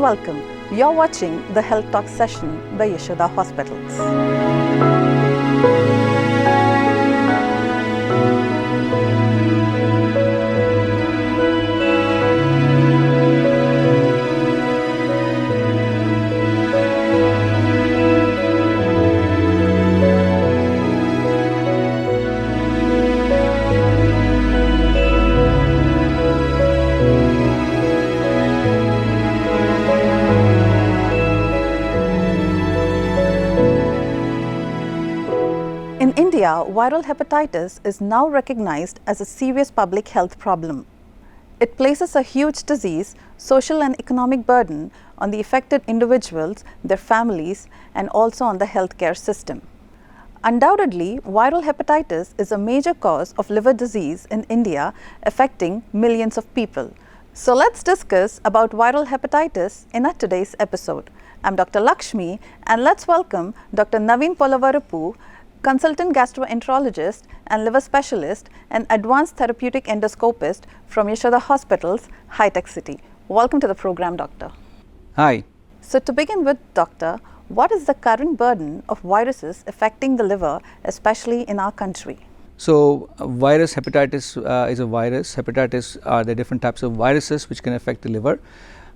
welcome. You're watching the Health Talk session by Yashoda Hospitals. In India, viral hepatitis is now recognized as a serious public health problem. It places a huge disease, social and economic burden on the affected individuals, their families, and also on the healthcare system. Undoubtedly, viral hepatitis is a major cause of liver disease in India, affecting millions of people. So let's discuss about viral hepatitis in our today's episode. I'm Dr. Lakshmi, and let's welcome Dr. Naveen Polavarapu, Consultant Gastroenterologist and Liver Specialist and Advanced Therapeutic Endoscopist from Yashoda Hospitals, High-Tech City. Welcome to the program, Doctor. Hi. So to begin with, Doctor, what is the current burden of viruses affecting the liver, especially in our country? So, virus hepatitis is a virus. Hepatitis are the different types of viruses which can affect the liver.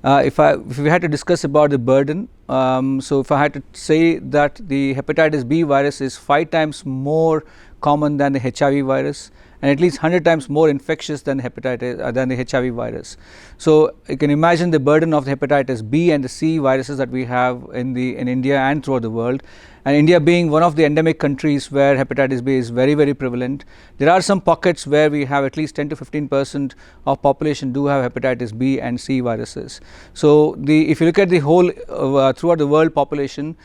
If we had to discuss about the burden, so if I had to say that the hepatitis B virus is 5 times more common than the HIV virus, and at least 100 times more infectious than the HIV virus. So you can imagine the burden of the hepatitis B and the C viruses that we have in India and throughout the world. And India being one of the endemic countries where hepatitis B is very, very prevalent. There are some pockets where we have at least 10 to 15% of population do have hepatitis B and C viruses. So if you look at the whole throughout the world population,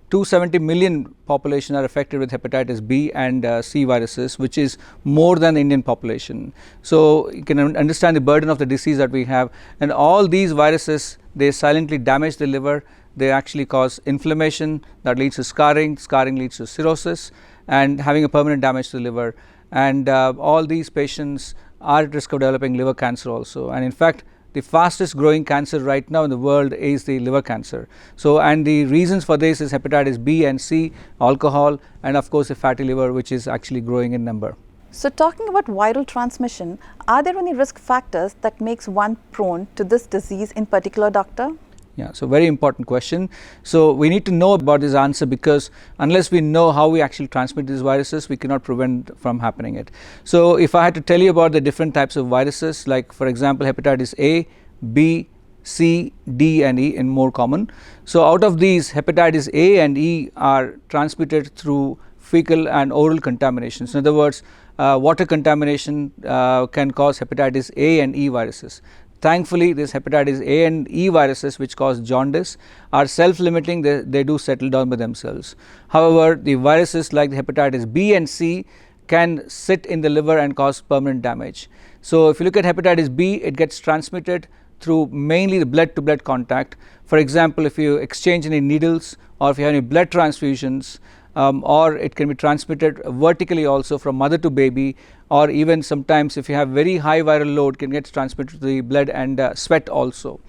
270 million population are affected with hepatitis B and C viruses, which is more than the Indian population. So you can understand the burden of the disease that we have, and all these viruses, they silently damage the liver. They actually cause inflammation that leads to scarring leads to cirrhosis and having a permanent damage to the liver, and all these patients are at risk of developing liver cancer also. And in fact, the fastest growing cancer right now in the world is the liver cancer. So, and the reasons for this is hepatitis B and C, alcohol, and of course the fatty liver, which is actually growing in number. So talking about viral transmission, are there any risk factors that makes one prone to this disease in particular, Doctor? Yeah, so very important question. So we need to know about this answer, because unless we know how we actually transmit these viruses, we cannot prevent from happening it. So if I had to tell you about the different types of viruses, like for example hepatitis A, B, C, D and E in more common. So out of these, hepatitis A and E are transmitted through fecal and oral contaminations. In other words, water contamination can cause hepatitis A and E viruses. Thankfully, this hepatitis A and E viruses, which cause jaundice, are self-limiting. They do settle down by themselves. However, the viruses like the hepatitis B and C can sit in the liver and cause permanent damage. So if you look at hepatitis B, it gets transmitted through mainly the blood-to-blood contact. For example, if you exchange any needles, or if you have any blood transfusions, or it can be transmitted vertically also from mother to baby, or even sometimes if you have very high viral load, can get transmitted to the blood and sweat also.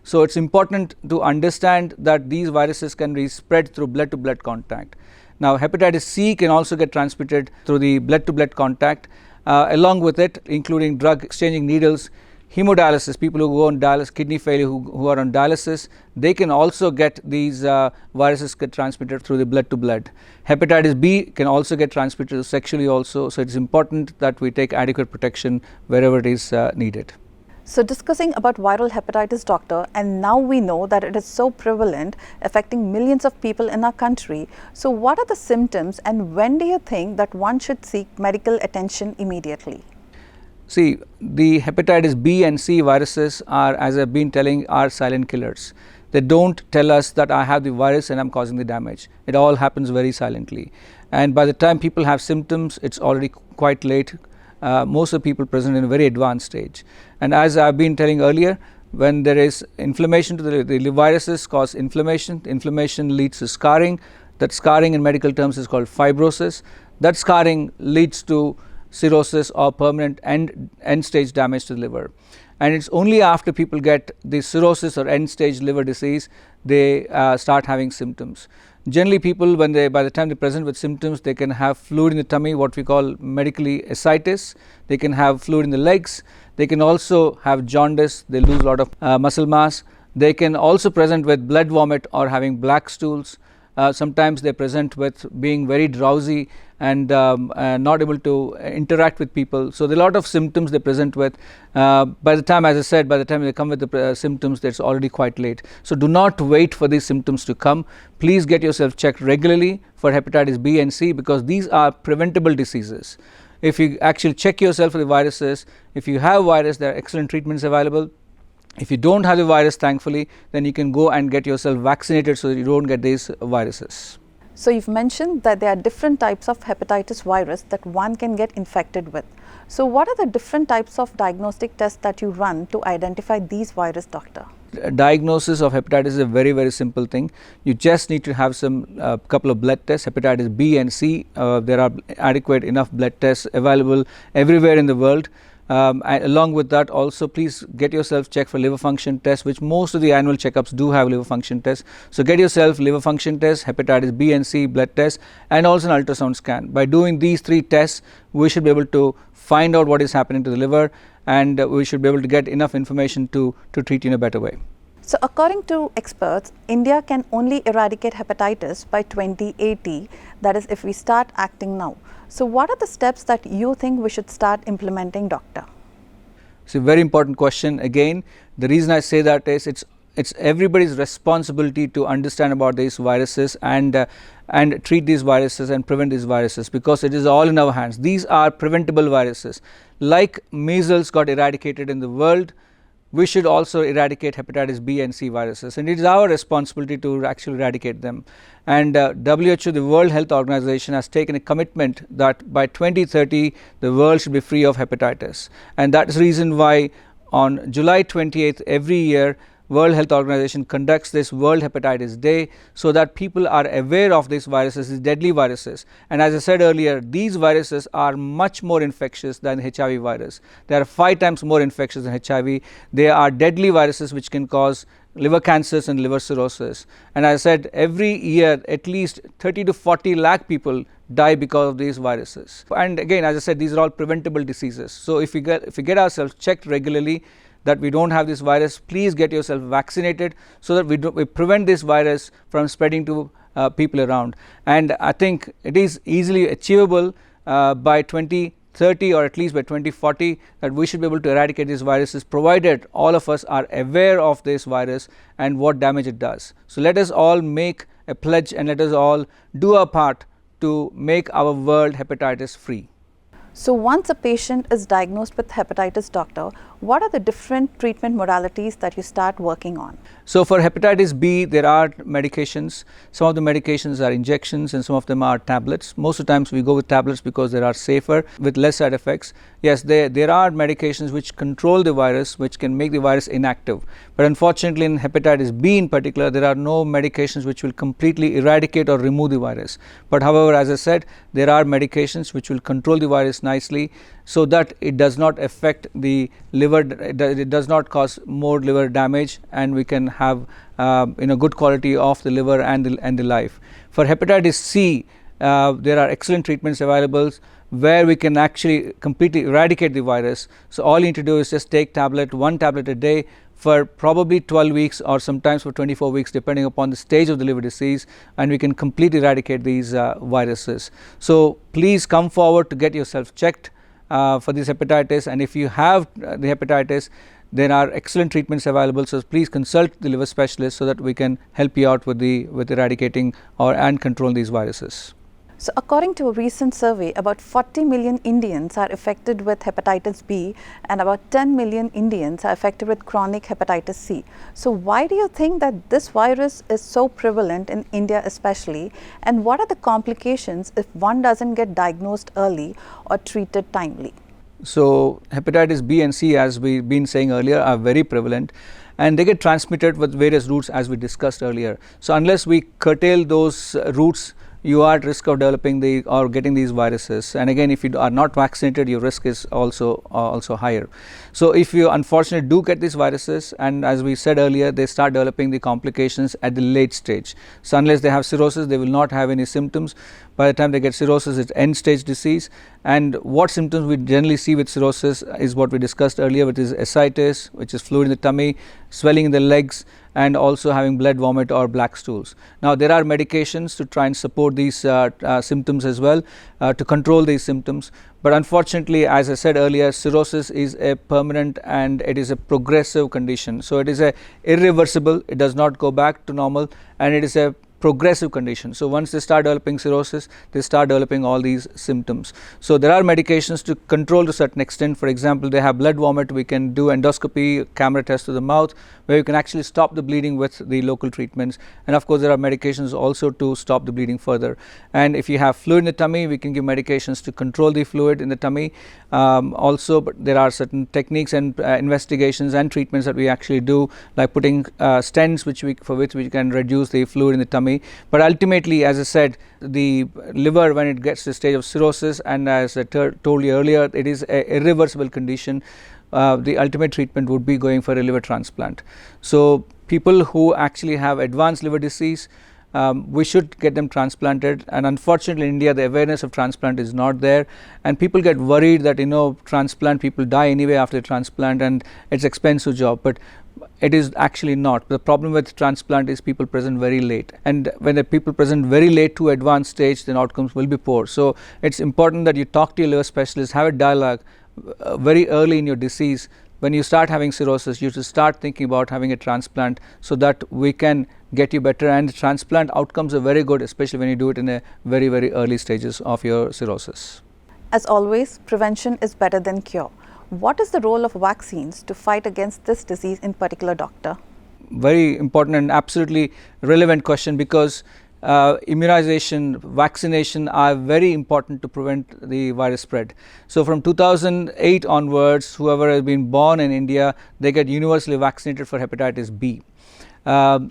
So it's important to understand that these viruses can be spread through blood to blood contact. Now hepatitis C can also get transmitted through the blood to blood contact, along with it including drug exchanging needles. Hemodialysis, people who go on dialysis, kidney failure who are on dialysis, they can also get these viruses get transmitted through the blood to blood. Hepatitis B can also get transmitted sexually also, so it's important that we take adequate protection wherever it is needed. So discussing about viral hepatitis, Doctor, and now we know that it is so prevalent, affecting millions of people in our country. So what are the symptoms, and when do you think that one should seek medical attention immediately? See, the hepatitis B and C viruses are, as I've been telling, are silent killers. They don't tell us that I have the virus and I'm causing the damage. It all happens very silently. And by the time people have symptoms, it's already quite late. Most of the people present in a very advanced stage. And as I've been telling earlier, when there is inflammation to the viruses cause inflammation. Inflammation leads to scarring. That scarring in medical terms is called fibrosis. That scarring leads to cirrhosis or permanent end stage damage to the liver. and it's only after people get the cirrhosis or end stage liver disease they start having symptoms. Generally, people, by the time they present with symptoms, they can have fluid in the tummy, what we call medically ascites. They can have fluid in the legs. They can also have jaundice. They lose a lot of muscle mass. They can also present with blood vomit or having black stools. Sometimes they present with being very drowsy and not able to interact with people. So there are a lot of symptoms they present with. By the time, as I said, by the time they come with the symptoms, it's already quite late. So do not wait for these symptoms to come. Please get yourself checked regularly for hepatitis B and C, because these are preventable diseases. If you actually check yourself for the viruses, if you have virus, there are excellent treatments available. If you don't have the virus, thankfully, then you can go and get yourself vaccinated so that you don't get these viruses. So you've mentioned that there are different types of hepatitis virus that one can get infected with. So what are the different types of diagnostic tests that you run to identify these virus, doctor? Diagnosis of hepatitis is a very, very simple thing. You just need to have some couple of blood tests, hepatitis B and C. There are adequate enough blood tests available everywhere in the world. And along with that, also please get yourself checked for liver function tests, which most of the annual checkups do have liver function tests. So get yourself liver function tests, hepatitis B and C blood tests, and also an ultrasound scan. By doing these 3 tests, we should be able to find out what is happening to the liver, and we should be able to get enough information to treat in a better way. So according to experts, India can only eradicate hepatitis by 2080, that is if we start acting now. So what are the steps that you think we should start implementing, doctor? It's a very important question. Again, the reason I say that is it's everybody's responsibility to understand about these viruses and treat these viruses and prevent these viruses, because it is all in our hands. These are preventable viruses. Like measles got eradicated in the world, we should also eradicate hepatitis B and C viruses, and it is our responsibility to actually eradicate them. And WHO, the World Health Organization, has taken a commitment that by 2030 the world should be free of hepatitis, and that is the reason why on July 28th every year World Health Organization conducts this World Hepatitis Day, so that people are aware of these viruses, these deadly viruses. And as I said earlier, these viruses are much more infectious than the HIV virus. They are 5 times more infectious than HIV. They are deadly viruses which can cause liver cancers and liver cirrhosis. And as I said, every year at least 30 to 40 lakh people die because of these viruses. And again, as I said, these are all preventable diseases. So if we get ourselves checked regularly that we don't have this virus, please get yourself vaccinated so that we prevent this virus from spreading to people around. And I think it is easily achievable by 2030 or at least by 2040 that we should be able to eradicate these viruses, provided all of us are aware of this virus and what damage it does. So let us all make a pledge and let us all do our part to make our world hepatitis free. So once a patient is diagnosed with hepatitis, doctor, what are the different treatment modalities that you start working on? So for hepatitis B, there are medications. Some of the medications are injections and some of them are tablets. Most of the times we go with tablets because they are safer with less side effects. Yes, there are medications which control the virus, which can make the virus inactive. But unfortunately in hepatitis B in particular, there are no medications which will completely eradicate or remove the virus. But however, as I said, there are medications which will control the virus nicely so that it does not affect the liver, it does not cause more liver damage, and we can have good quality of the liver and the life. For hepatitis C, there are excellent treatments available where we can actually completely eradicate the virus. So all you need to do is just take one tablet a day for probably 12 weeks or sometimes for 24 weeks depending upon the stage of the liver disease, and we can completely eradicate these viruses. So please come forward to get yourself checked for this hepatitis, and if you have the hepatitis, there are excellent treatments available. So please consult the liver specialist so that we can help you out with eradicating and control these viruses. So according to a recent survey, about 40 million Indians are affected with hepatitis B and about 10 million Indians are affected with chronic hepatitis C. So why do you think that this virus is so prevalent in India especially, and what are the complications if one doesn't get diagnosed early or treated timely? So hepatitis B and C, as we've been saying earlier, are very prevalent and they get transmitted with various routes as we discussed earlier. So unless we curtail those routes, you are at risk of developing or getting these viruses. And again, if you are not vaccinated, your risk is also higher. So if you unfortunately do get these viruses, and as we said earlier, they start developing the complications at the late stage. So unless they have cirrhosis, they will not have any symptoms. By the time they get cirrhosis, it's end stage disease. And what symptoms we generally see with cirrhosis is what we discussed earlier, which is ascites, which is fluid in the tummy, swelling in the legs, and also having blood, vomit or black stools. Now there are medications to try and support these symptoms as well, to control these symptoms. But unfortunately, as I said earlier, cirrhosis is a permanent and it is a progressive condition. So it is irreversible, it does not go back to normal, and it is a progressive condition. So once they start developing cirrhosis, they start developing all these symptoms. So there are medications to control to a certain extent. For example, they have blood vomit, we can do endoscopy, camera test to the mouth, where you can actually stop the bleeding with the local treatments. And of course there are medications also to stop the bleeding further. And if you have fluid in the tummy, we can give medications to control the fluid in the tummy. Also, but there are certain techniques and investigations and treatments that we actually do, like putting stents for which we can reduce the fluid in the tummy. But ultimately, as I said, the liver, when it gets to the stage of cirrhosis, and as I told you earlier, it is an irreversible condition. The ultimate treatment would be going for a liver transplant. So people who actually have advanced liver disease, we should get them transplanted. And unfortunately in India, the awareness of transplant is not there, and people get worried that transplant, people die anyway after transplant and it's an expensive job. But it is actually not. The problem with transplant is people present very late, and when the people present very late to advanced stage, then outcomes will be poor. So it's important that you talk to your liver specialist, have a dialogue very early in your disease. When you start having cirrhosis, you should start thinking about having a transplant so that we can get you better, and the transplant outcomes are very good, especially when you do it in a very, very early stages of your cirrhosis. As always, prevention is better than cure. What is the role of vaccines to fight against this disease in particular, doctor? Very important and absolutely relevant question, because immunization, vaccination are very important to prevent the virus spread. So from 2008 onwards, whoever has been born in India, they get universally vaccinated for hepatitis B.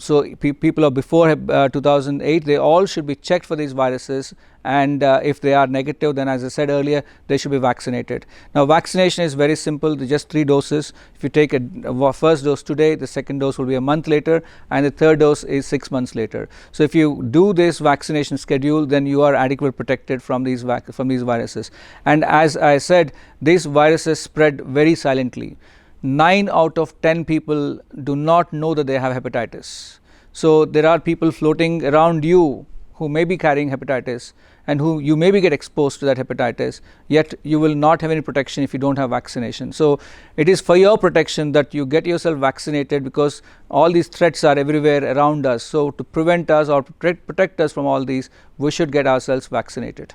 So people of before 2008, they all should be checked for these viruses, and if they are negative, then as I said earlier, they should be vaccinated. Now vaccination is very simple, just 3 doses. If you take a first dose today, the second dose will be a month later, and the third dose is 6 months later. So if you do this vaccination schedule, then you are adequately protected from these viruses. And as I said, these viruses spread very silently. 9 out of 10 people do not know that they have hepatitis. So there are people floating around you who may be carrying hepatitis, and who you maybe get exposed to that hepatitis, yet you will not have any protection if you don't have vaccination. So it is for your protection that you get yourself vaccinated, because all these threats are everywhere around us. So to prevent us or protect us from all these, we should get ourselves vaccinated.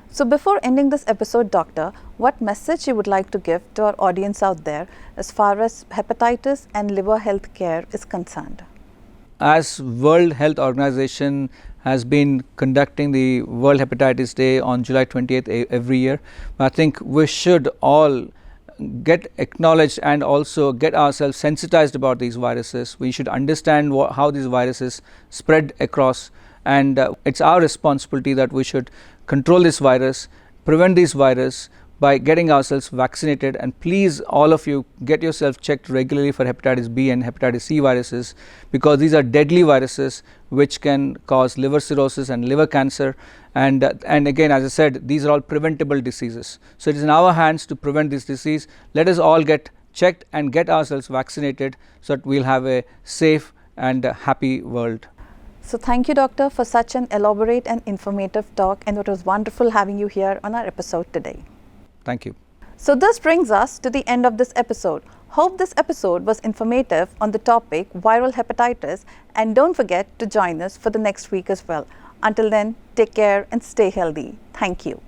So before ending this episode, doctor, what message you would like to give to our audience out there as far as hepatitis and liver health care is concerned? As World Health Organization has been conducting the World Hepatitis Day on July 28th every year, I think we should all get acknowledged and also get ourselves sensitized about these viruses. We should understand how these viruses spread across, and it's our responsibility that we should control this virus, prevent this virus by getting ourselves vaccinated. And please, all of you, get yourself checked regularly for hepatitis B and hepatitis C viruses, because these are deadly viruses which can cause liver cirrhosis and liver cancer. And again, as I said, these are all preventable diseases. So it is in our hands to prevent this disease. Let us all get checked and get ourselves vaccinated, so that we'll have a safe and happy world. So thank you, doctor, for such an elaborate and informative talk, and it was wonderful having you here on our episode today. Thank you. So this brings us to the end of this episode. Hope this episode was informative on the topic viral hepatitis, and don't forget to join us for the next week as well. Until then, take care and stay healthy. Thank you.